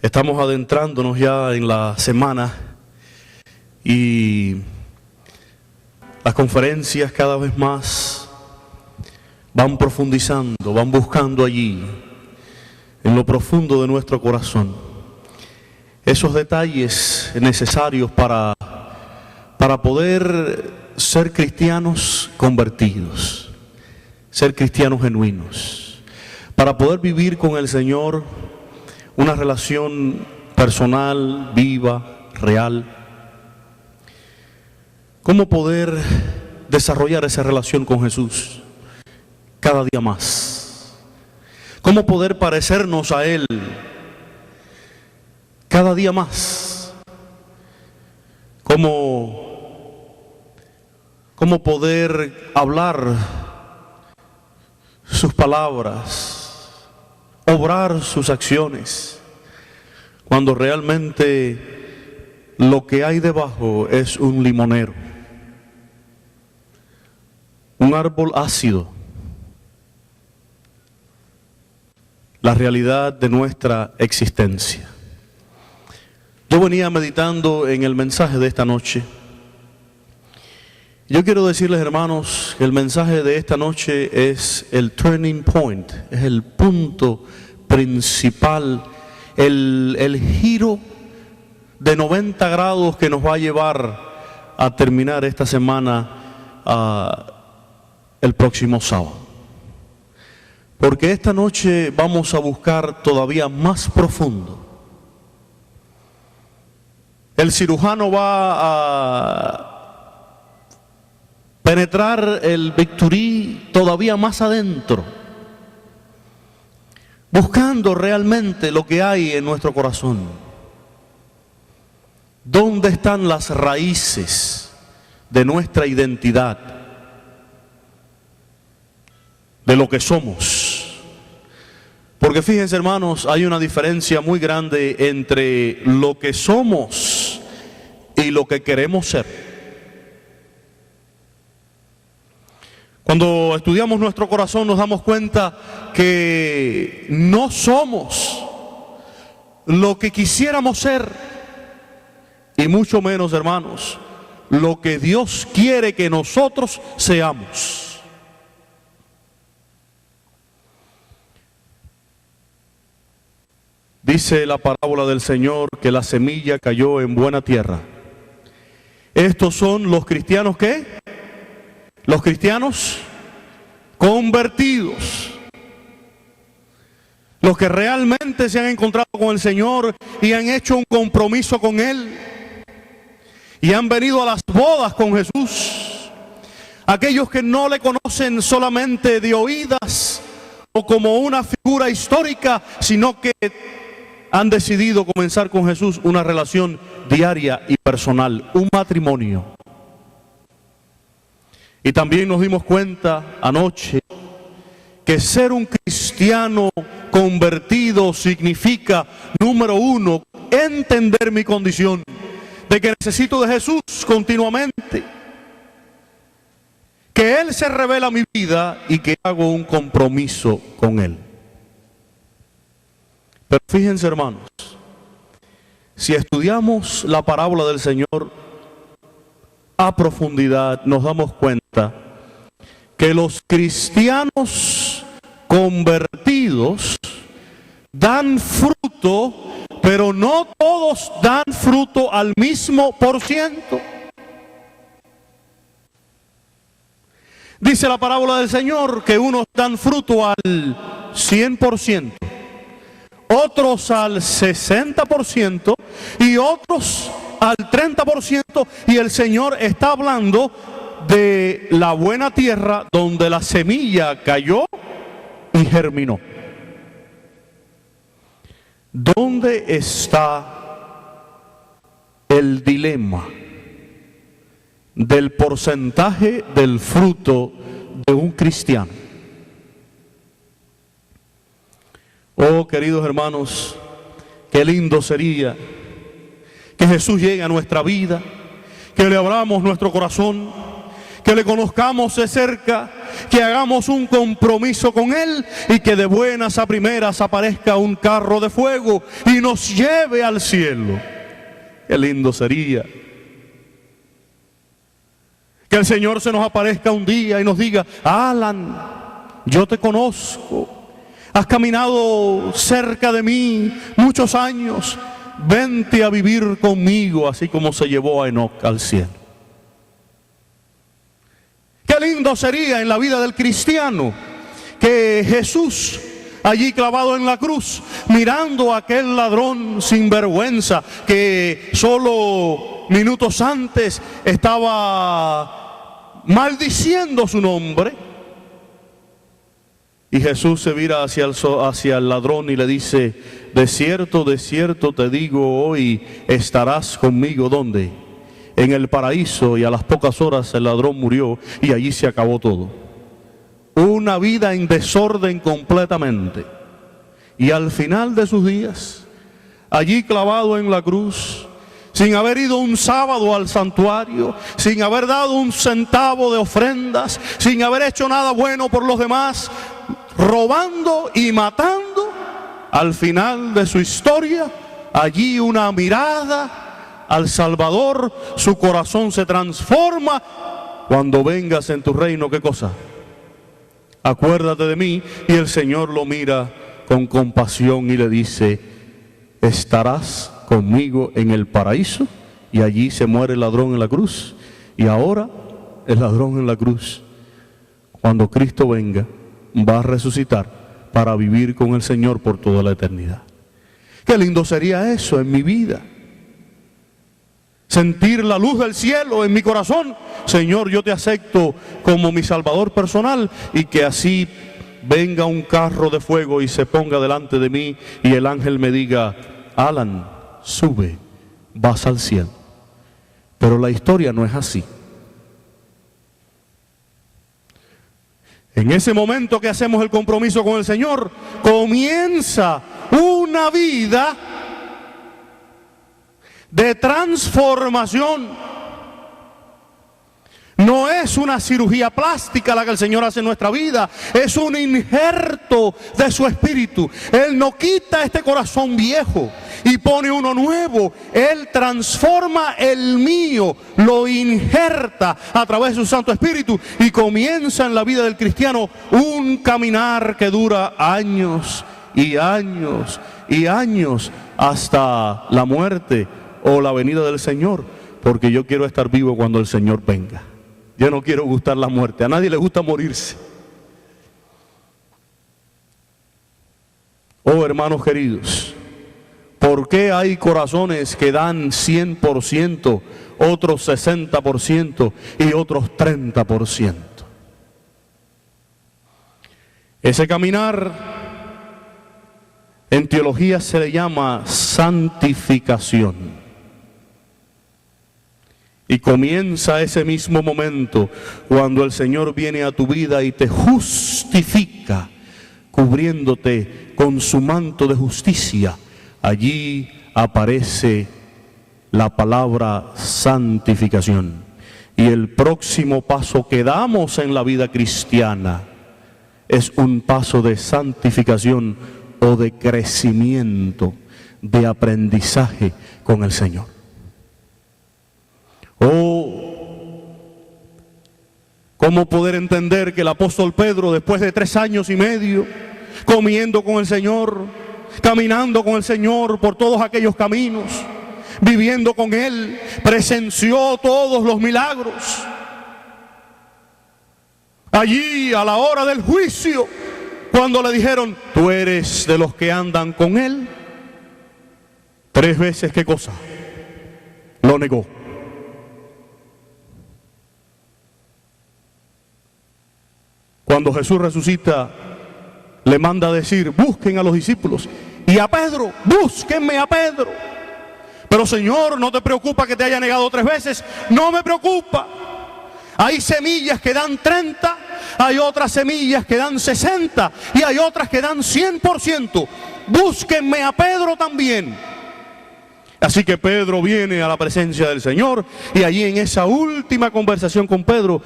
Estamos adentrándonos ya en la semana y las conferencias cada vez más van profundizando, van buscando allí, en lo profundo de nuestro corazón, esos detalles necesarios para poder ser cristianos convertidos, ser cristianos genuinos, para poder vivir con el Señor una relación personal, viva, real. ¿Cómo poder desarrollar esa relación con Jesús cada día más? ¿Cómo poder parecernos a Él cada día más? ¿Cómo poder hablar sus palabras, obrar sus acciones, cuando realmente lo que hay debajo es un limonero, un árbol ácido, la realidad de nuestra existencia? Yo venía meditando en el mensaje de esta noche. Yo quiero decirles, hermanos, que el mensaje de esta noche es el turning point, es el punto principal, el giro de 90 grados que nos va a llevar a terminar esta semana el próximo sábado. Porque esta noche vamos a buscar todavía más profundo. El cirujano va a penetrar el bisturí todavía más adentro, buscando realmente lo que hay en nuestro corazón. ¿Dónde están las raíces de nuestra identidad, de lo que somos? Porque fíjense, hermanos, hay una diferencia muy grande entre lo que somos y lo que queremos ser. Cuando estudiamos nuestro corazón nos damos cuenta que no somos lo que quisiéramos ser, y mucho menos, hermanos, lo que Dios quiere que nosotros seamos. Dice la parábola del Señor que la semilla cayó en buena tierra. Estos son los cristianos, ¿qué? Los cristianos convertidos, los que realmente se han encontrado con el Señor y han hecho un compromiso con Él y han venido a las bodas con Jesús. Aquellos que no le conocen solamente de oídas o como una figura histórica, sino que han decidido comenzar con Jesús una relación diaria y personal, un matrimonio. Y también nos dimos cuenta anoche que ser un cristiano convertido significa, número uno, entender mi condición, de que necesito de Jesús continuamente, que Él se revela a mi vida y que hago un compromiso con Él. Pero fíjense, hermanos, si estudiamos la parábola del Señor a profundidad, nos damos cuenta que los cristianos convertidos dan fruto, pero no todos dan fruto al mismo %. Dice la parábola del Señor que unos dan fruto al 100%, otros al 60% y otros al 30%, y el Señor está hablando de la buena tierra donde la semilla cayó y germinó. ¿Dónde está el dilema del porcentaje del fruto de un cristiano? Oh, queridos hermanos, qué lindo sería que Jesús llegue a nuestra vida, que le abramos nuestro corazón, que le conozcamos de cerca que hagamos un compromiso con Él y que de buenas a primeras aparezca un carro de fuego y nos lleve al cielo. Qué lindo sería que el Señor se nos aparezca un día y nos diga: Alan, yo te conozco, has caminado cerca de mí muchos años, vente a vivir conmigo, así como se llevó a Enoc al cielo. Qué lindo sería en la vida del cristiano que Jesús, allí clavado en la cruz, mirando a aquel ladrón sinvergüenza que solo minutos antes estaba maldiciendo su nombre, y Jesús se vira hacia el ladrón y le dice: de cierto te digo, hoy estarás conmigo, ¿dónde? En el paraíso. Y a las pocas horas el ladrón murió y allí se acabó todo. Una vida en desorden completamente. Y al final de sus días, allí clavado en la cruz, sin haber ido un sábado al santuario, sin haber dado un centavo de ofrendas, sin haber hecho nada bueno por los demás, robando y matando, al final de su historia, allí una mirada al Salvador, su corazón se transforma. Cuando vengas en tu reino, ¿qué cosa? Acuérdate de mí. Y el Señor lo mira con compasión y le dice: estarás conmigo en el paraíso. Y allí se muere el ladrón en la cruz. Y ahora el ladrón en la cruz, cuando Cristo venga, va a resucitar para vivir con el Señor por toda la eternidad. Qué lindo sería eso en mi vida. Sentir la luz del cielo en mi corazón. Señor, yo te acepto como mi Salvador personal, y que así venga un carro de fuego y se ponga delante de mí y el ángel me diga: Alan, sube, vas al cielo. Pero la historia no es así. En ese momento que hacemos el compromiso con el Señor, comienza una vida de transformación. No es una cirugía plástica la que el Señor hace en nuestra vida, es un injerto de su espíritu. Él no quita este corazón viejo y pone uno nuevo. Él transforma el mío, lo injerta a través de su Santo Espíritu, y comienza en la vida del cristiano un caminar que dura años y años y años, hasta la muerte o la venida del Señor, porque yo quiero estar vivo cuando el Señor venga. Yo no quiero gustar la muerte. A nadie le gusta morirse. Oh, hermanos queridos, ¿por qué hay corazones que dan 100%, otros 60% y otros 30%? Ese caminar en teología se le llama santificación. Y comienza ese mismo momento cuando el Señor viene a tu vida y te justifica, cubriéndote con su manto de justicia. Allí aparece la palabra santificación. Y el próximo paso que damos en la vida cristiana es un paso de santificación o de crecimiento, de aprendizaje con el Señor. ¿Cómo poder entender que el apóstol Pedro, después de 3 años y medio comiendo con el Señor, caminando con el Señor por todos aquellos caminos, viviendo con Él, presenció todos los milagros? Allí a la hora del juicio, cuando le dijeron: tú eres de los que andan con Él, 3 veces, ¿qué cosa? Lo negó. Cuando Jesús resucita, le manda a decir: busquen a los discípulos. Y a Pedro: búsquenme a Pedro. Pero Señor, ¿no te preocupa que te haya negado 3 veces? No me preocupa. Hay semillas que dan 30, hay otras semillas que dan 60 y hay otras que dan 100%. Búsquenme a Pedro también. Así que Pedro viene a la presencia del Señor, y allí en esa última conversación con Pedro,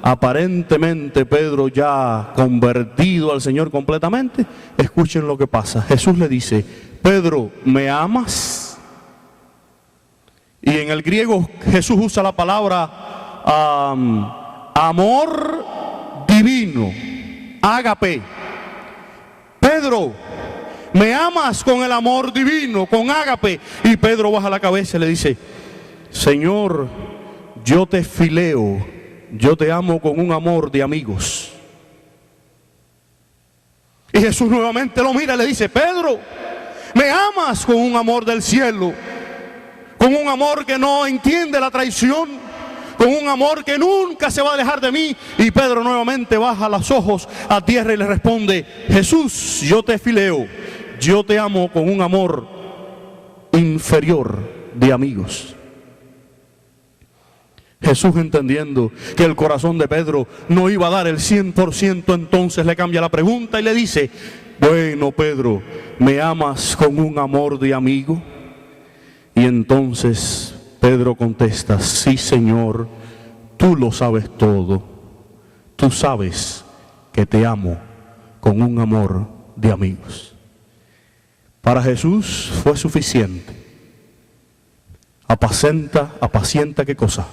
aparentemente Pedro ya convertido al Señor completamente, escuchen lo que pasa. Jesús le dice: Pedro, ¿me amas? Y en el griego Jesús usa la palabra amor divino, ágape. Pedro, ¿me amas con el amor divino, con ágape? Y Pedro baja la cabeza y le dice: Señor, yo te fileo, yo te amo con un amor de amigos. Y Jesús nuevamente lo mira y le dice: Pedro, ¿me amas con un amor del cielo? Con un amor que no entiende la traición, con un amor que nunca se va a alejar de mí. Y Pedro nuevamente baja los ojos a tierra y le responde: Jesús, yo te fileo, yo te amo con un amor inferior de amigos. Jesús, entendiendo que el corazón de Pedro no iba a dar el 100%, entonces le cambia la pregunta y le dice: bueno, Pedro, ¿me amas con un amor de amigo? Y entonces Pedro contesta: sí, Señor, tú lo sabes todo. Tú sabes que te amo con un amor de amigos. Para Jesús fue suficiente. Apacienta, ¿qué cosa?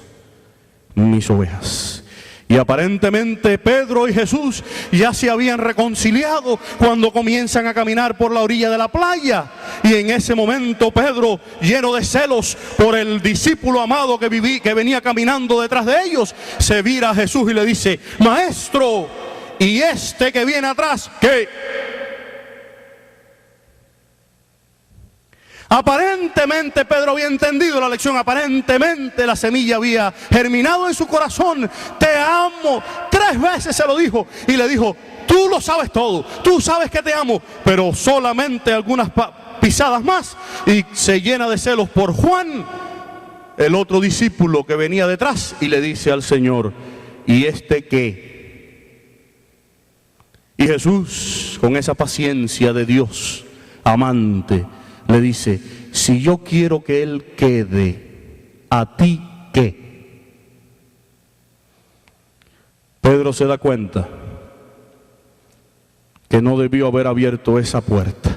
Mis ovejas. Y aparentemente Pedro y Jesús ya se habían reconciliado cuando comienzan a caminar por la orilla de la playa. Y en ese momento Pedro, lleno de celos por el discípulo amado que venía caminando detrás de ellos, se vira a Jesús y le dice: Maestro, ¿y este que viene atrás qué? Aparentemente Pedro había entendido la lección, aparentemente la semilla había germinado en su corazón. Te amo. 3 veces se lo dijo y le dijo: tú lo sabes todo, tú sabes que te amo, pero solamente algunas pisadas más. Y se llena de celos por Juan, el otro discípulo que venía detrás, y le dice al Señor: ¿y este qué? Y Jesús, con esa paciencia de Dios amante, le dice: si yo quiero que él quede, ¿a ti qué? Pedro se da cuenta que no debió haber abierto esa puerta.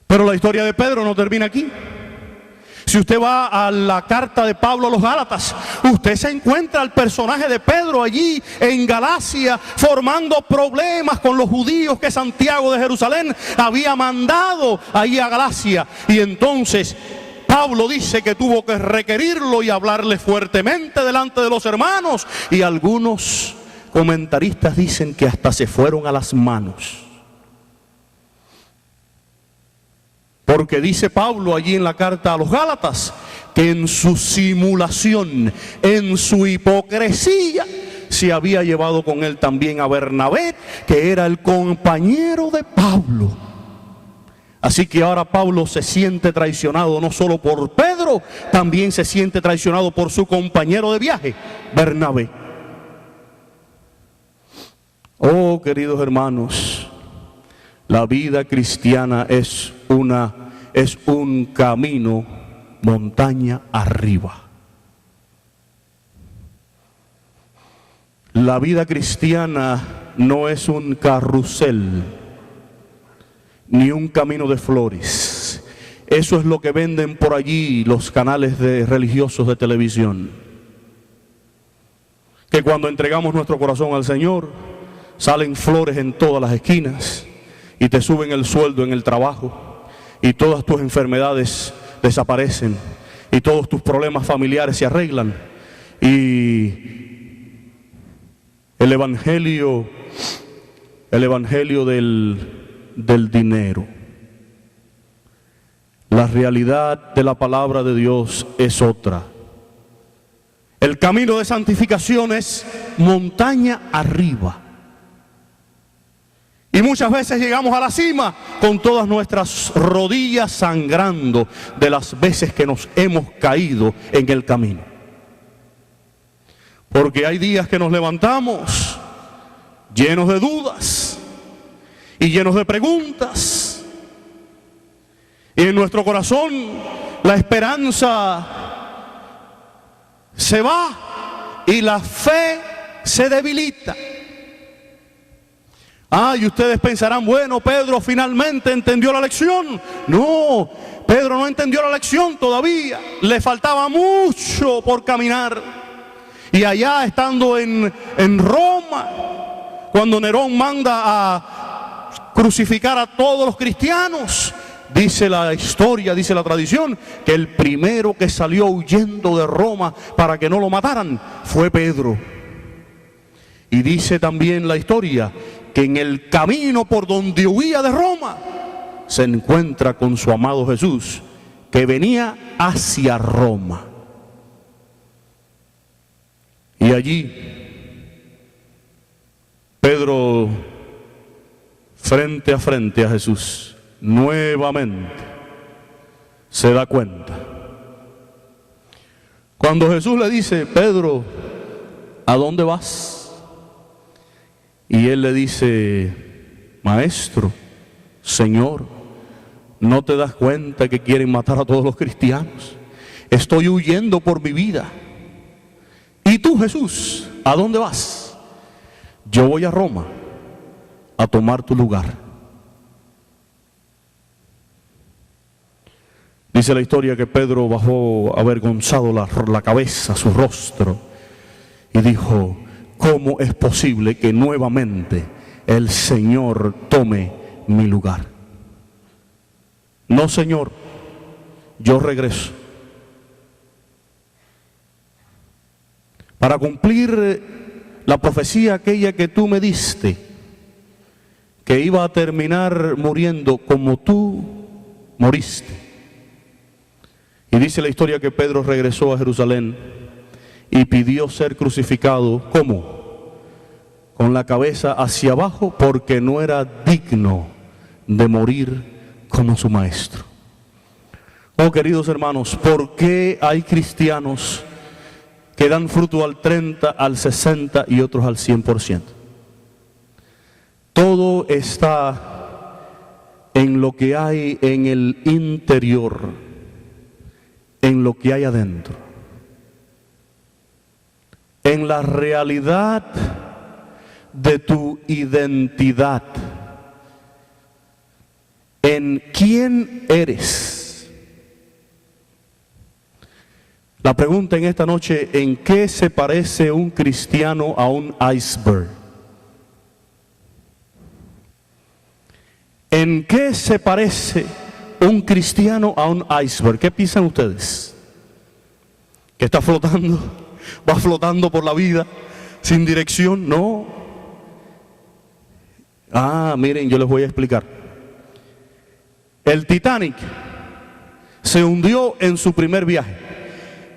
Pero la historia de Pedro no termina aquí. Si usted va a la carta de Pablo a los Gálatas, usted se encuentra al personaje de Pedro allí en Galacia, formando problemas con los judíos que Santiago de Jerusalén había mandado allí a Galacia. Y entonces Pablo dice que tuvo que requerirlo y hablarle fuertemente delante de los hermanos. Y algunos comentaristas dicen que hasta se fueron a las manos. Porque dice Pablo allí en la carta a los Gálatas que en su simulación, en su hipocresía, se había llevado con él también a Bernabé, que era el compañero de Pablo. Así que ahora Pablo se siente traicionado no solo por Pedro, también se siente traicionado por su compañero de viaje, Bernabé. Oh, queridos hermanos, la vida cristiana es un camino montaña arriba. La vida cristiana no es un carrusel ni un camino de flores. Eso es lo que venden por allí los canales religiosos de televisión. Que cuando entregamos nuestro corazón al Señor, salen flores en todas las esquinas y te suben el sueldo en el trabajo. Y todas tus enfermedades desaparecen y todos tus problemas familiares se arreglan. Y el evangelio del dinero, la realidad de la palabra de Dios es otra. El camino de santificación es montaña arriba. Y muchas veces llegamos a la cima con todas nuestras rodillas sangrando de las veces que nos hemos caído en el camino. Porque hay días que nos levantamos llenos de dudas y llenos de preguntas. Y en nuestro corazón la esperanza se va y la fe se debilita. Y ustedes pensarán, bueno, Pedro finalmente entendió la lección. No, Pedro no entendió la lección todavía. Le faltaba mucho por caminar. Y allá, estando en Roma, cuando Nerón manda a crucificar a todos los cristianos, dice la historia, dice la tradición, que el primero que salió huyendo de Roma para que no lo mataran fue Pedro. Y dice también la historia que en el camino por donde huía de Roma se encuentra con su amado Jesús, que venía hacia Roma. Y allí Pedro, frente a frente a Jesús, nuevamente se da cuenta. Cuando Jesús le dice, Pedro, ¿a dónde vas? Y él le dice, Maestro, Señor, ¿no te das cuenta que quieren matar a todos los cristianos? Estoy huyendo por mi vida. ¿Y tú, Jesús, a dónde vas? Yo voy a Roma a tomar tu lugar. Dice la historia que Pedro bajó avergonzado la cabeza, su rostro, y dijo, ¿cómo es posible que nuevamente el Señor tome mi lugar? No, Señor, yo regreso para cumplir la profecía aquella que tú me diste, que iba a terminar muriendo como tú moriste. Y dice la historia que Pedro regresó a Jerusalén y pidió ser crucificado, ¿cómo? Con la cabeza hacia abajo, porque no era digno de morir como su maestro. Oh, queridos hermanos, ¿por qué hay cristianos que dan fruto al 30, al 60 y otros al 100%? Todo está en lo que hay en el interior, en lo que hay adentro, en la realidad de tu identidad, en quién eres. La pregunta en esta noche, ¿en qué se parece un cristiano a un iceberg? ¿En qué se parece un cristiano a un iceberg? ¿Qué piensan ustedes? ¿Que está flotando? ¿Va flotando por la vida sin dirección? No. Miren, yo les voy a explicar. El Titanic se hundió en su primer viaje,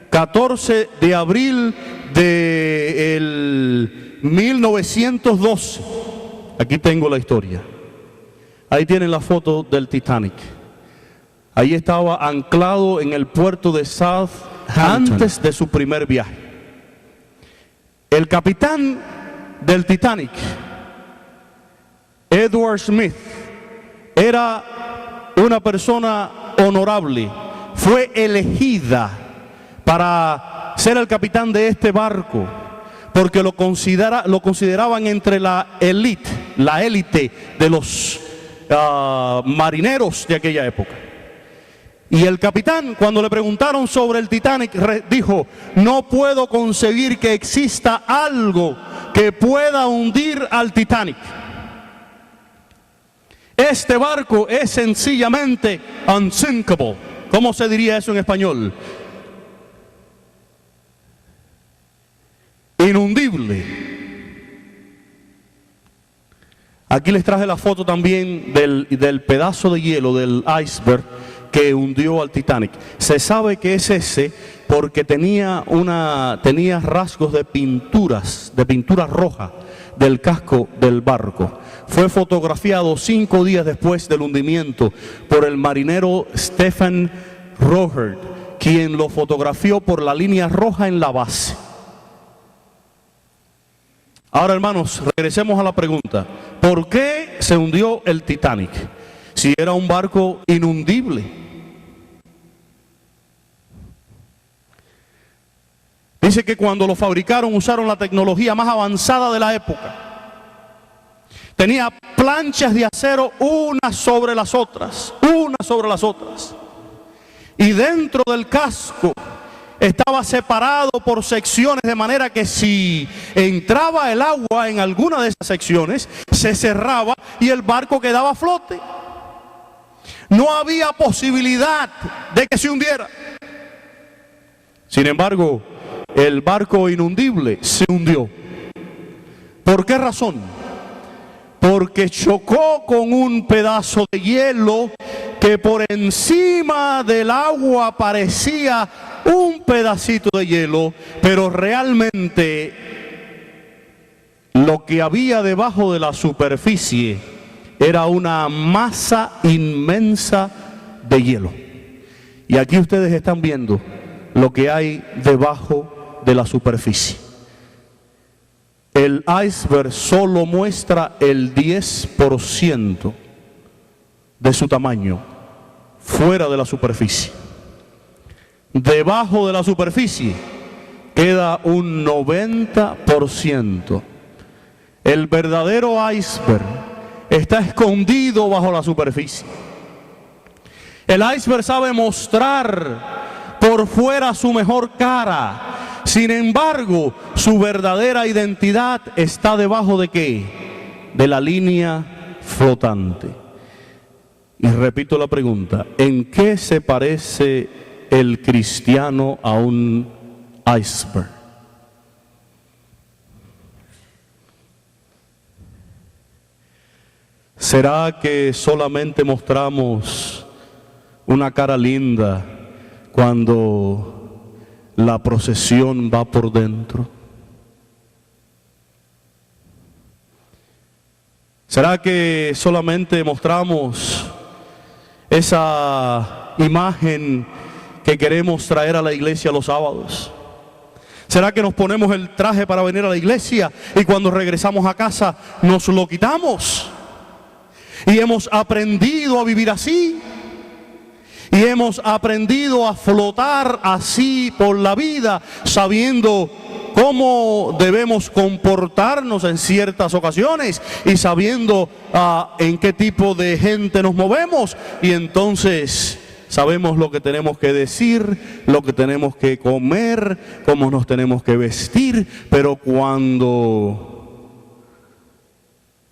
14 de abril de 1912. Aquí tengo la historia. Ahí tienen la foto del Titanic. Ahí estaba anclado en el puerto de Southampton antes de su primer viaje. El capitán del Titanic, Edward Smith, era una persona honorable. Fue elegida para ser el capitán de este barco porque lo consideraban entre la élite de los marineros de aquella época. Y el capitán, cuando le preguntaron sobre el Titanic, dijo, no puedo concebir que exista algo que pueda hundir al Titanic. Este barco es sencillamente unsinkable. ¿Cómo se diría eso en español? Inundible. Aquí les traje la foto también del pedazo de hielo, del iceberg que hundió al Titanic. Se sabe que es ese porque tenía rasgos de pintura roja del casco del barco. Fue fotografiado 5 días después del hundimiento por el marinero Stephen Rohrer, quien lo fotografió por la línea roja en la base. Ahora, hermanos, regresemos a la pregunta. ¿Por qué se hundió el Titanic si era un barco inundible? Dice que cuando lo fabricaron usaron la tecnología más avanzada de la época. Tenía planchas de acero unas sobre las otras, Y dentro del casco estaba separado por secciones, de manera que si entraba el agua en alguna de esas secciones, se cerraba y el barco quedaba a flote. No había posibilidad de que se hundiera. Sin embargo, el barco inundible se hundió. ¿Por qué razón? Porque chocó con un pedazo de hielo que por encima del agua parecía un pedacito de hielo, pero realmente lo que había debajo de la superficie era una masa inmensa de hielo. Y aquí ustedes están viendo lo que hay debajo de la superficie. El iceberg solo muestra el 10% de su tamaño fuera de la superficie. Debajo de la superficie queda un 90%. El verdadero iceberg está escondido bajo la superficie. El iceberg sabe mostrar por fuera su mejor cara. Sin embargo, su verdadera identidad está debajo ¿de qué? De la línea flotante. Y repito la pregunta: ¿en qué se parece el cristiano a un iceberg? ¿Será que solamente mostramos una cara linda cuando la procesión va por dentro? ¿Será que solamente mostramos esa imagen que queremos traer a la iglesia los sábados? ¿Será que nos ponemos el traje para venir a la iglesia y cuando regresamos a casa nos lo quitamos? Y hemos aprendido a vivir así. Y hemos aprendido a flotar así por la vida, sabiendo cómo debemos comportarnos en ciertas ocasiones y sabiendo en qué tipo de gente nos movemos. Y entonces sabemos lo que tenemos que decir, lo que tenemos que comer, cómo nos tenemos que vestir. Pero cuando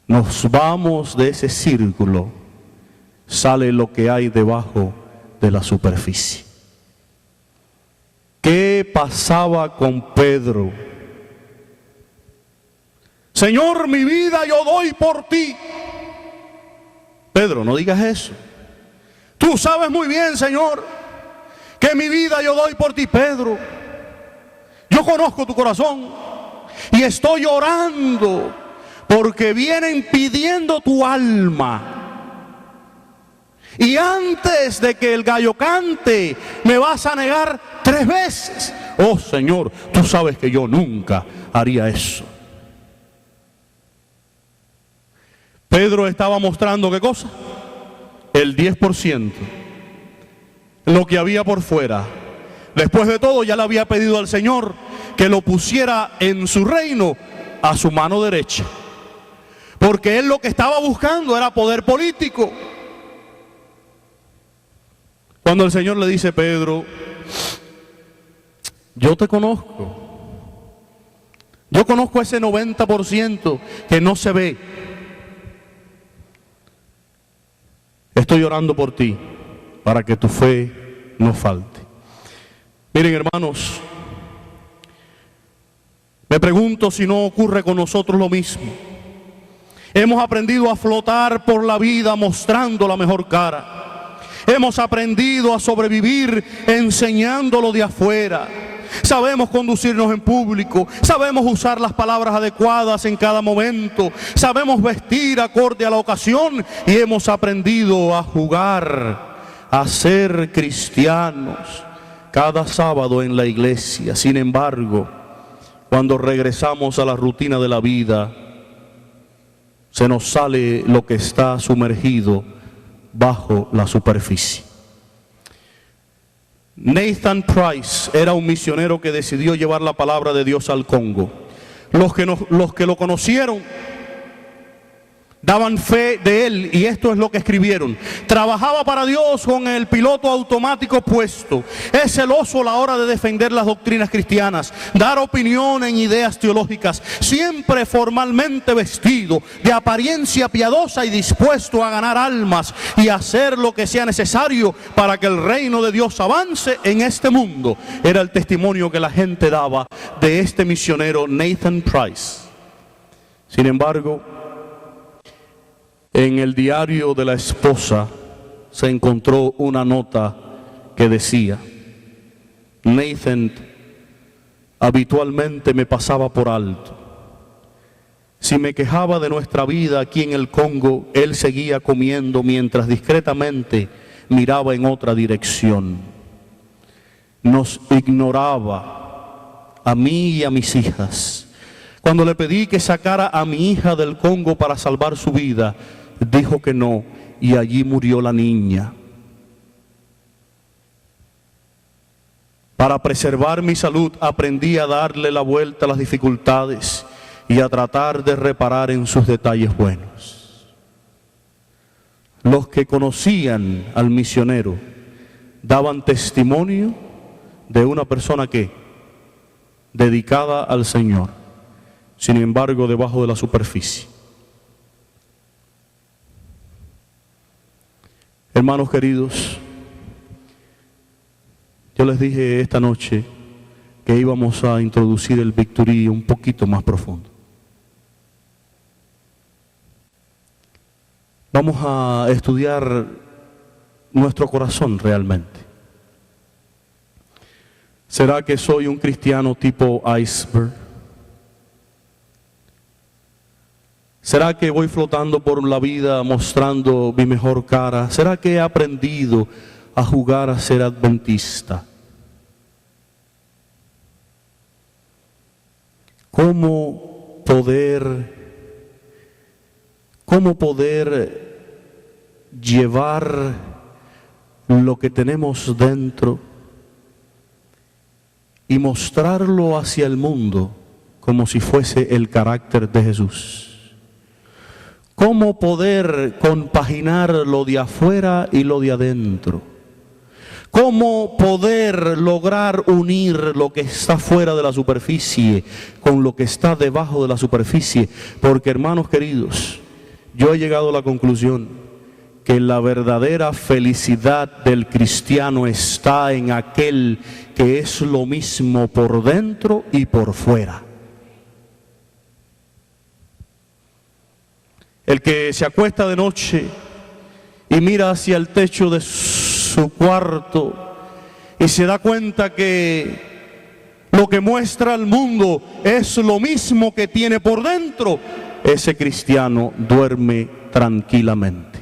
nos vamos de ese círculo, sale lo que hay debajo de la superficie. ¿Qué pasaba con Pedro? Señor, mi vida yo doy por ti. Pedro, no digas eso. Tú sabes muy bien, Señor, que mi vida yo doy por ti. Pedro, yo conozco tu corazón y estoy orando porque vienen pidiendo tu alma. Y antes de que el gallo cante, me vas a negar 3 veces. Oh Señor, tú sabes que yo nunca haría eso. Pedro estaba mostrando ¿qué cosa? El 10%. Lo que había por fuera. Después de todo, ya le había pedido al Señor que lo pusiera en su reino a su mano derecha. Porque él lo que estaba buscando era poder político. Cuando el Señor le dice: Pedro, yo te conozco. Yo conozco ese 90% que no se ve. Estoy orando por ti para que tu fe no falte. Miren, hermanos, me pregunto si no ocurre con nosotros lo mismo. Hemos aprendido a flotar por la vida mostrando la mejor cara. Hemos aprendido a sobrevivir enseñándolo de afuera. Sabemos conducirnos en público, sabemos usar las palabras adecuadas en cada momento, sabemos vestir acorde a la ocasión y hemos aprendido a jugar, a ser cristianos cada sábado en la iglesia. Sin embargo, cuando regresamos a la rutina de la vida, se nos sale lo que está sumergido bajo la superficie. Nathan Price era un misionero que decidió llevar la palabra de Dios al Congo. Los que lo conocieron daban fe de él, y esto es lo que escribieron: trabajaba para Dios con el piloto automático puesto, es celoso a la hora de defender las doctrinas cristianas, dar opinión en ideas teológicas, siempre formalmente vestido, de apariencia piadosa y dispuesto a ganar almas y hacer lo que sea necesario para que el reino de Dios avance en este mundo. Era el testimonio que la gente daba de este misionero Nathan Price. Sin embargo, en el diario de la esposa se encontró una nota que decía: Nathan habitualmente me pasaba por alto. Si me quejaba de nuestra vida aquí en el Congo, él seguía comiendo mientras discretamente miraba en otra dirección. Nos ignoraba a mí y a mis hijas. Cuando le pedí que sacara a mi hija del Congo para salvar su vida, dijo que no, y allí murió la niña. Para preservar mi salud, aprendí a darle la vuelta a las dificultades y a tratar de reparar en sus detalles buenos. Los que conocían al misionero daban testimonio de una persona que, dedicada al Señor, sin embargo, debajo de la superficie. Hermanos queridos, yo les dije esta noche que íbamos a introducir el Victory un poquito más profundo. Vamos a estudiar nuestro corazón realmente. ¿Será que soy un cristiano tipo iceberg? ¿Será que voy flotando por la vida mostrando mi mejor cara? ¿Será que he aprendido a jugar a ser adventista? ¿Cómo poder llevar lo que tenemos dentro y mostrarlo hacia el mundo como si fuese el carácter de Jesús? ¿Cómo poder compaginar lo de afuera y lo de adentro? ¿Cómo poder lograr unir lo que está fuera de la superficie con lo que está debajo de la superficie? Porque, hermanos queridos, yo he llegado a la conclusión que la verdadera felicidad del cristiano está en aquel que es lo mismo por dentro y por fuera. El que se acuesta de noche y mira hacia el techo de su cuarto y se da cuenta que lo que muestra al mundo es lo mismo que tiene por dentro, ese cristiano duerme tranquilamente,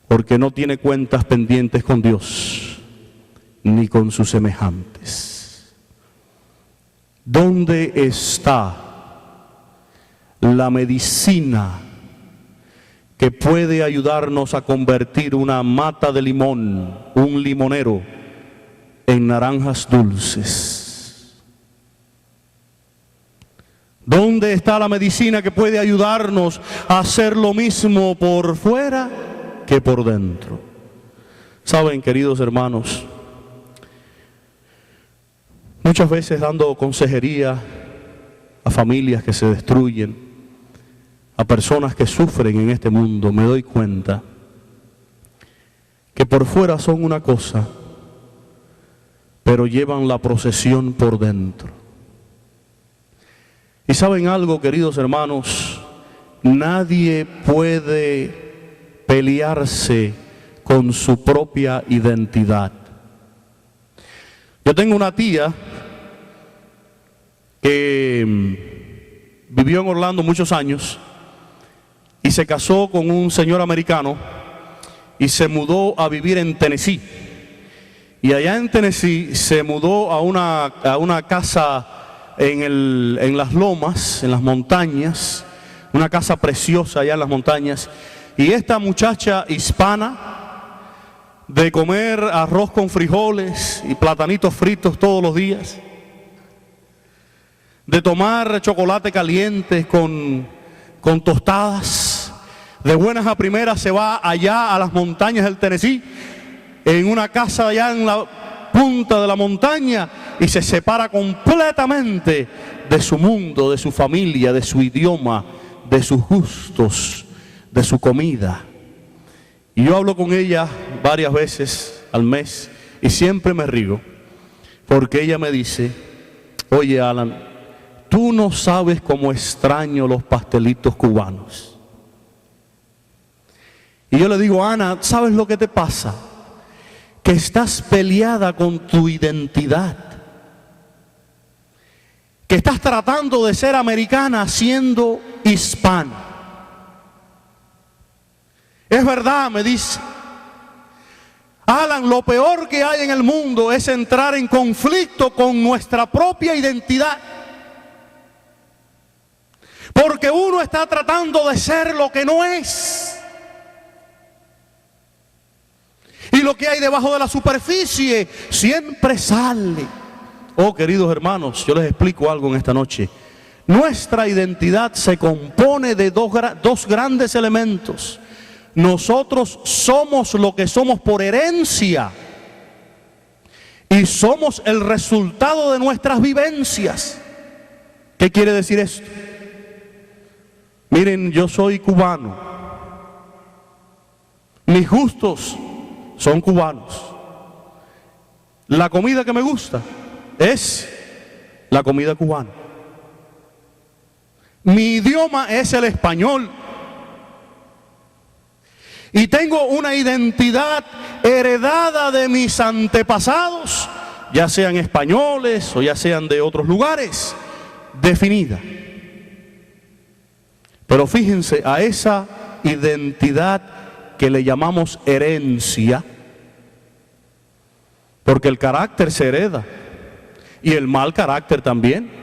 porque no tiene cuentas pendientes con Dios ni con sus semejantes. ¿Dónde está la medicina que puede ayudarnos a convertir una mata de limón, un limonero, en naranjas dulces? ¿Dónde está la medicina que puede ayudarnos a hacer lo mismo por fuera que por dentro? Saben, queridos hermanos, muchas veces dando consejería a familias que se destruyen, a personas que sufren en este mundo, me doy cuenta que por fuera son una cosa, pero llevan la procesión por dentro. Y saben algo, queridos hermanos, nadie puede pelearse con su propia identidad. Yo tengo una tía que vivió en Orlando muchos años y se casó con un señor americano y se mudó a vivir en Tennessee. Y allá en Tennessee se mudó a una casa en las lomas, en las montañas, una casa preciosa allá en las montañas. Y esta muchacha hispana de comer arroz con frijoles y platanitos fritos todos los días, de tomar chocolate caliente con tostadas. De buenas a primeras se va allá a las montañas del Tennessee, en una casa allá en la punta de la montaña, y se separa completamente de su mundo, de su familia, de su idioma, de sus gustos, de su comida. Y yo hablo con ella varias veces al mes y siempre me río, porque ella me dice: oye, Alan, tú no sabes cómo extraño los pastelitos cubanos. Y yo le digo: Ana, ¿sabes lo que te pasa? Que estás peleada con tu identidad, que estás tratando de ser americana siendo hispana. Es verdad, me dice Alan, lo peor que hay en el mundo es entrar en conflicto con nuestra propia identidad, porque uno está tratando de ser lo que no es. Y lo que hay debajo de la superficie siempre sale. Oh, queridos hermanos, yo les explico algo en esta noche. Nuestra identidad se compone de dos grandes elementos. Nosotros somos lo que somos por herencia y somos el resultado de nuestras vivencias. ¿Qué quiere decir esto? Miren, yo soy cubano. Mis gustos son cubanos. La comida que me gusta es la comida cubana. Mi idioma es el español. Y tengo una identidad heredada de mis antepasados, ya sean españoles o ya sean de otros lugares, definida. Pero fíjense, a esa identidad que le llamamos herencia, porque el carácter se hereda y el mal carácter también.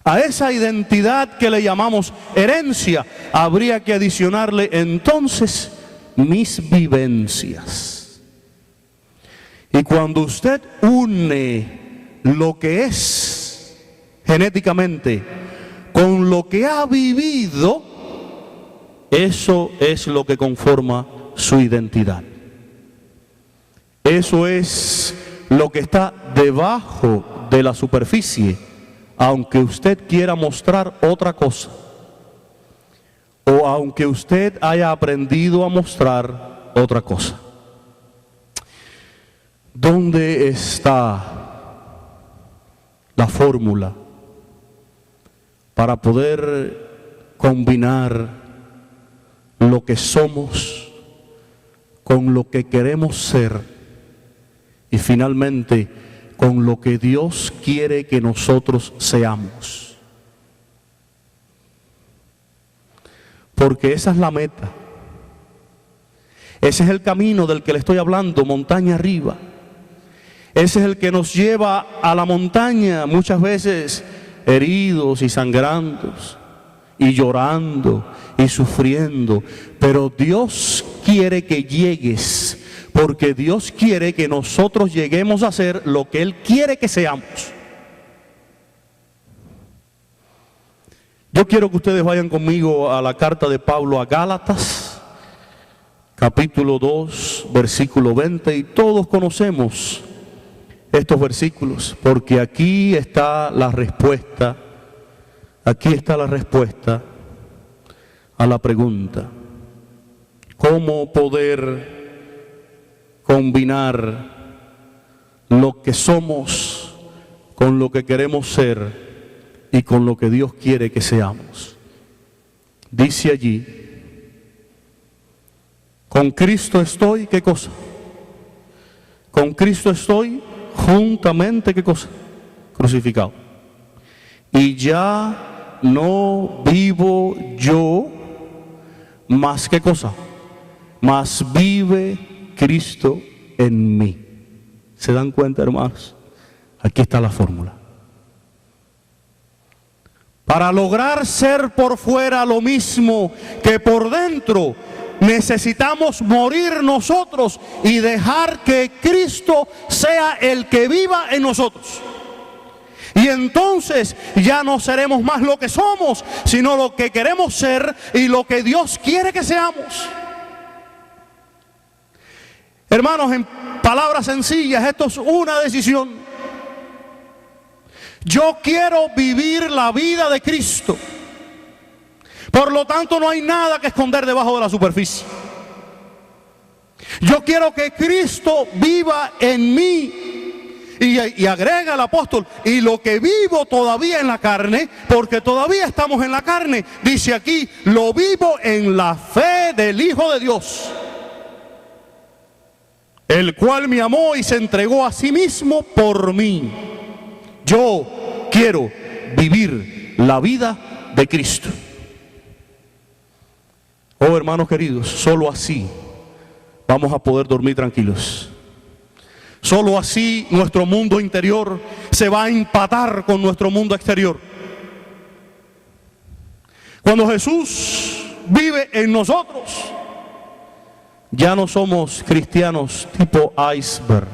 A esa identidad que le llamamos herencia habría que adicionarle entonces mis vivencias. Y cuando usted une lo que es genéticamente con lo que ha vivido, eso es lo que conforma su identidad. Eso es lo que está debajo de la superficie, aunque usted quiera mostrar otra cosa, o aunque usted haya aprendido a mostrar otra cosa. ¿Dónde está la fórmula para poder combinar lo que somos con lo que queremos ser y finalmente con lo que Dios quiere que nosotros seamos? Porque esa es la meta. Ese es el camino del que le estoy hablando, montaña arriba. Ese es el que nos lleva a la montaña, muchas veces heridos y sangrantes, y llorando y sufriendo. Pero Dios quiere que llegues, porque Dios quiere que nosotros lleguemos a ser lo que Él quiere que seamos. Yo quiero que ustedes vayan conmigo a la carta de Pablo a Gálatas, capítulo 2, versículo 20, y todos conocemos estos versículos, porque aquí está la respuesta, a la pregunta: ¿cómo poder combinar lo que somos con lo que queremos ser y con lo que Dios quiere que seamos? Dice allí: con Cristo estoy, ¿qué cosa? Con Cristo estoy juntamente, ¿qué cosa? Crucificado. Y ya no vivo yo, más, ¿qué cosa? Mas vive Cristo en mí. ¿Se dan cuenta, hermanos? Aquí está la fórmula. Para lograr ser por fuera lo mismo que por dentro, necesitamos morir nosotros y dejar que Cristo sea el que viva en nosotros. Y entonces ya no seremos más lo que somos, sino lo que queremos ser y lo que Dios quiere que seamos. Hermanos, en palabras sencillas, esto es una decisión. Yo quiero vivir la vida de Cristo. Por lo tanto, no hay nada que esconder debajo de la superficie. Yo quiero que Cristo viva en mí. Y agrega el apóstol, y lo que vivo todavía en la carne, porque todavía estamos en la carne, dice aquí, lo vivo en la fe del Hijo de Dios, el cual me amó y se entregó a sí mismo por mí. Yo quiero vivir la vida de Cristo. Oh, hermanos queridos, solo así vamos a poder dormir tranquilos. Solo así nuestro mundo interior se va a empatar con nuestro mundo exterior. Cuando Jesús vive en nosotros, ya no somos cristianos tipo iceberg.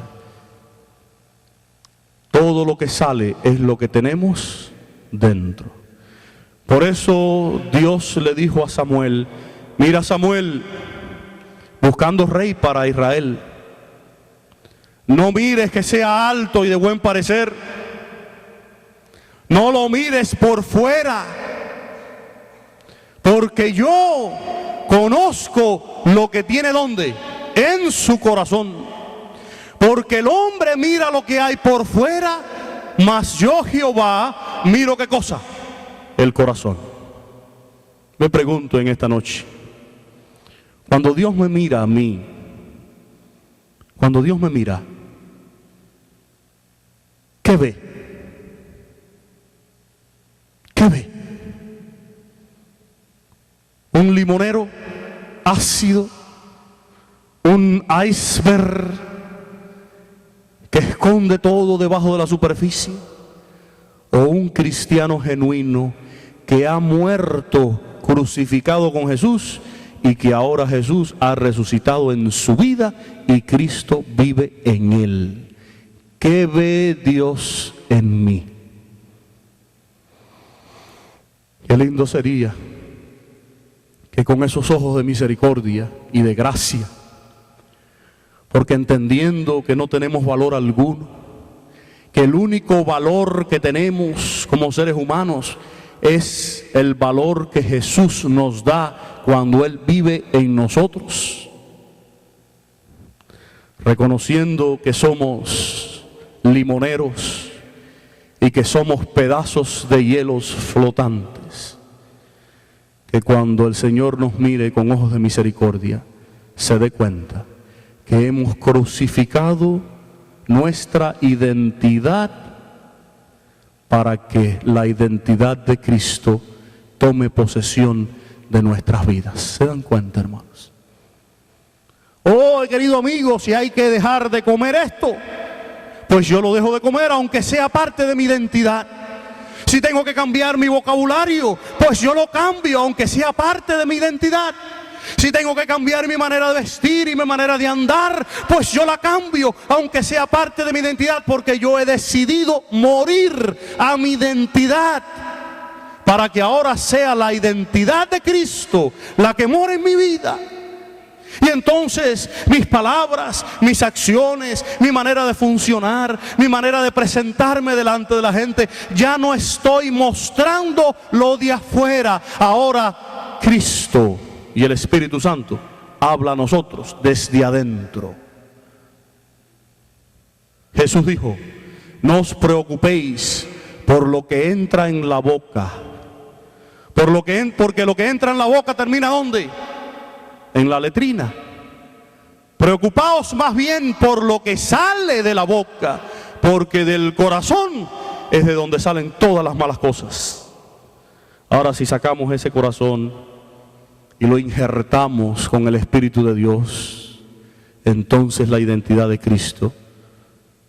Todo lo que sale es lo que tenemos dentro. Por eso Dios le dijo a Samuel, mira Samuel, buscando rey para Israel, no mires que sea alto y de buen parecer. No lo mires por fuera. Porque yo conozco lo que tiene ¿dónde? En su corazón. Porque el hombre mira lo que hay por fuera, mas yo Jehová miro ¿qué cosa? El corazón. Me pregunto en esta noche, cuando Dios me mira a mí, cuando Dios me mira, ¿qué ve? ¿Qué ve? ¿Un limonero ácido? ¿Un iceberg que esconde todo debajo de la superficie? ¿O un cristiano genuino que ha muerto crucificado con Jesús y que ahora Jesús ha resucitado en su vida y Cristo vive en él? ¿Qué ve Dios en mí? Qué lindo sería que con esos ojos de misericordia y de gracia, porque entendiendo que no tenemos valor alguno, que el único valor que tenemos como seres humanos es el valor que Jesús nos da cuando Él vive en nosotros, reconociendo que somos limoneros y que somos pedazos de hielos flotantes, que cuando el Señor nos mire con ojos de misericordia se dé cuenta que hemos crucificado nuestra identidad para que la identidad de Cristo tome posesión de nuestras vidas. ¿Se dan cuenta, hermanos? Oh, querido amigo, si hay que dejar de comer esto, pues yo lo dejo de comer, aunque sea parte de mi identidad. Si tengo que cambiar mi vocabulario, pues yo lo cambio, aunque sea parte de mi identidad. Si tengo que cambiar mi manera de vestir y mi manera de andar, pues yo la cambio, aunque sea parte de mi identidad, porque yo he decidido morir a mi identidad, para que ahora sea la identidad de Cristo la que mora en mi vida. Y entonces mis palabras, mis acciones, mi manera de funcionar, mi manera de presentarme delante de la gente, ya no estoy mostrando lo de afuera. Ahora Cristo y el Espíritu Santo habla a nosotros desde adentro. Jesús dijo, no os preocupéis por lo que entra en la boca, porque lo que entra en la boca termina ¿dónde? En la letrina. Preocupaos más bien por lo que sale de la boca, porque del corazón es de donde salen todas las malas cosas. Ahora, si sacamos ese corazón y lo injertamos con el Espíritu de Dios, entonces la identidad de Cristo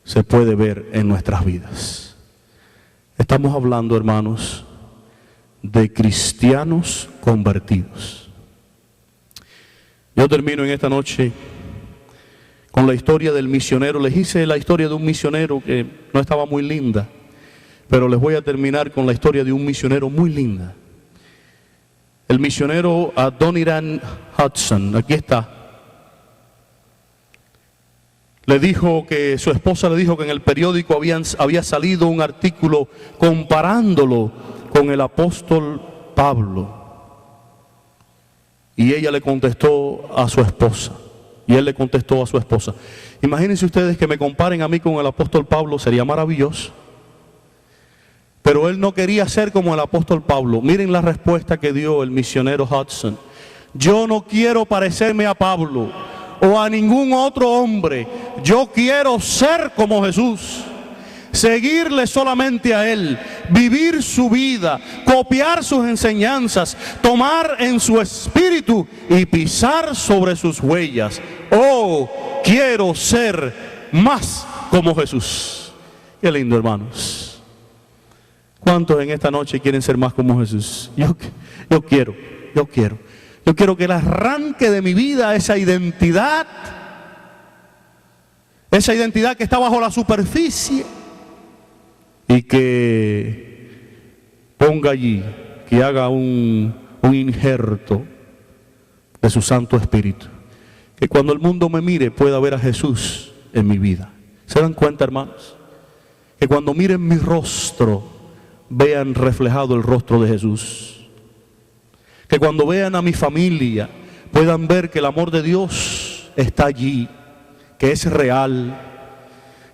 se puede ver en nuestras vidas. Estamos hablando, hermanos, de cristianos convertidos. Yo termino en esta noche con la historia del misionero. Les hice la historia de un misionero que no estaba muy linda, pero les voy a terminar con la historia de un misionero muy linda. El misionero Adoniram Hudson, aquí está. Su esposa le dijo que en el periódico había salido un artículo comparándolo con el apóstol Pablo. Y ella le contestó a su esposa. Y él le contestó a su esposa: imagínense ustedes que me comparen a mí con el apóstol Pablo, sería maravilloso. Pero él no quería ser como el apóstol Pablo. Miren la respuesta que dio el misionero Hudson: yo no quiero parecerme a Pablo o a ningún otro hombre. Yo quiero ser como Jesús, seguirle solamente a Él, vivir su vida, copiar sus enseñanzas, tomar en su espíritu y pisar sobre sus huellas. Oh, quiero ser más como Jesús. Qué lindo, hermanos. ¿Cuántos en esta noche quieren ser más como Jesús? Yo quiero que Él arranque de mi vida esa identidad que está bajo la superficie, y que ponga allí, que haga un injerto de su Santo Espíritu, que cuando el mundo me mire pueda ver a Jesús en mi vida. ¿Se dan cuenta, hermanos? Que cuando miren mi rostro vean reflejado el rostro de Jesús. Que cuando vean a mi familia puedan ver que el amor de Dios está allí, que es real.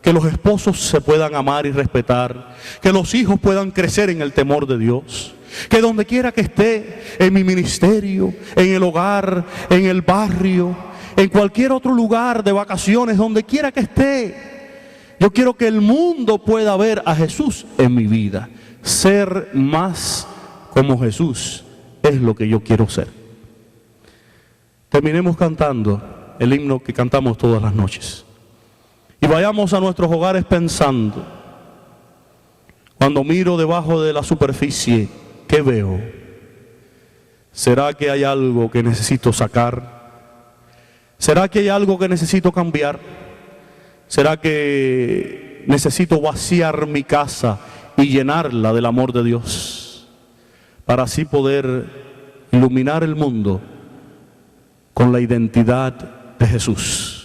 Que los esposos se puedan amar y respetar, que los hijos puedan crecer en el temor de Dios, que donde quiera que esté, en mi ministerio, en el hogar, en el barrio, en cualquier otro lugar de vacaciones, donde quiera que esté, yo quiero que el mundo pueda ver a Jesús en mi vida. Ser más como Jesús es lo que yo quiero ser. Terminemos cantando el himno que cantamos todas las noches. Y vayamos a nuestros hogares pensando: cuando miro debajo de la superficie, ¿qué veo? ¿Será que hay algo que necesito sacar? ¿Será que hay algo que necesito cambiar? ¿Será que necesito vaciar mi casa y llenarla del amor de Dios, para así poder iluminar el mundo con la identidad de Jesús?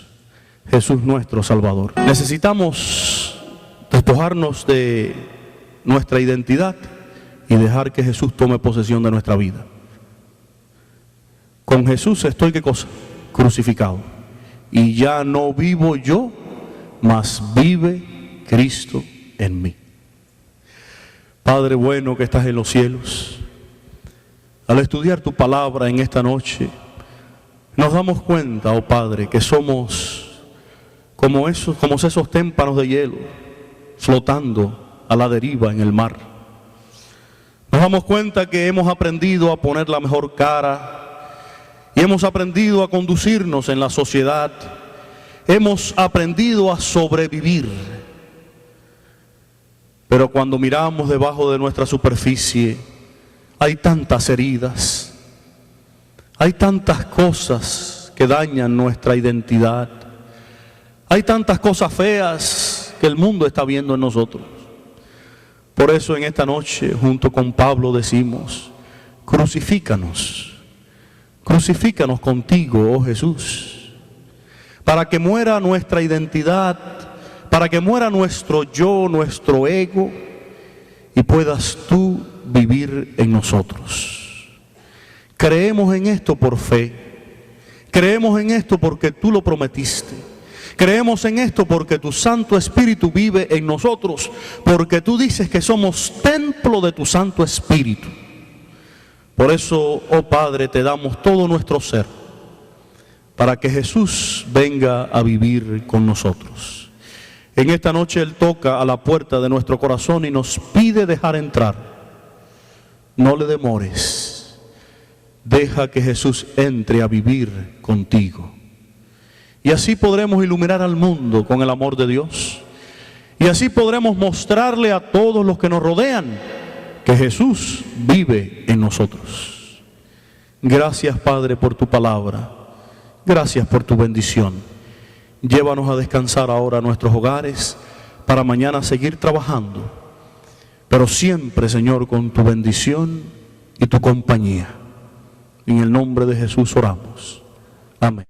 Jesús nuestro Salvador. Necesitamos despojarnos de nuestra identidad y dejar que Jesús tome posesión de nuestra vida. Con Jesús estoy, ¿qué cosa? Crucificado. Y ya no vivo yo, mas vive Cristo en mí. Padre bueno que estás en los cielos, al estudiar tu palabra en esta noche, nos damos cuenta, oh Padre, que somos como esos témpanos de hielo flotando a la deriva en el mar. Nos damos cuenta que hemos aprendido a poner la mejor cara y hemos aprendido a conducirnos en la sociedad. Hemos aprendido a sobrevivir. Pero cuando miramos debajo de nuestra superficie, hay tantas heridas, hay tantas cosas que dañan nuestra identidad. Hay tantas cosas feas que el mundo está viendo en nosotros. Por eso en esta noche, junto con Pablo, decimos: crucifícanos contigo, oh Jesús, para que muera nuestra identidad, para que muera nuestro yo, nuestro ego, y puedas tú vivir en nosotros. Creemos en esto por fe, creemos en esto porque tú lo prometiste. Creemos en esto porque tu Santo Espíritu vive en nosotros, porque tú dices que somos templo de tu Santo Espíritu. Por eso, oh Padre, te damos todo nuestro ser, para que Jesús venga a vivir con nosotros. En esta noche Él toca a la puerta de nuestro corazón y nos pide dejar entrar. No le demores, deja que Jesús entre a vivir contigo. Y así podremos iluminar al mundo con el amor de Dios. Y así podremos mostrarle a todos los que nos rodean que Jesús vive en nosotros. Gracias, Padre, por tu palabra. Gracias por tu bendición. Llévanos a descansar ahora a nuestros hogares para mañana seguir trabajando, pero siempre, Señor, con tu bendición y tu compañía. En el nombre de Jesús oramos. Amén.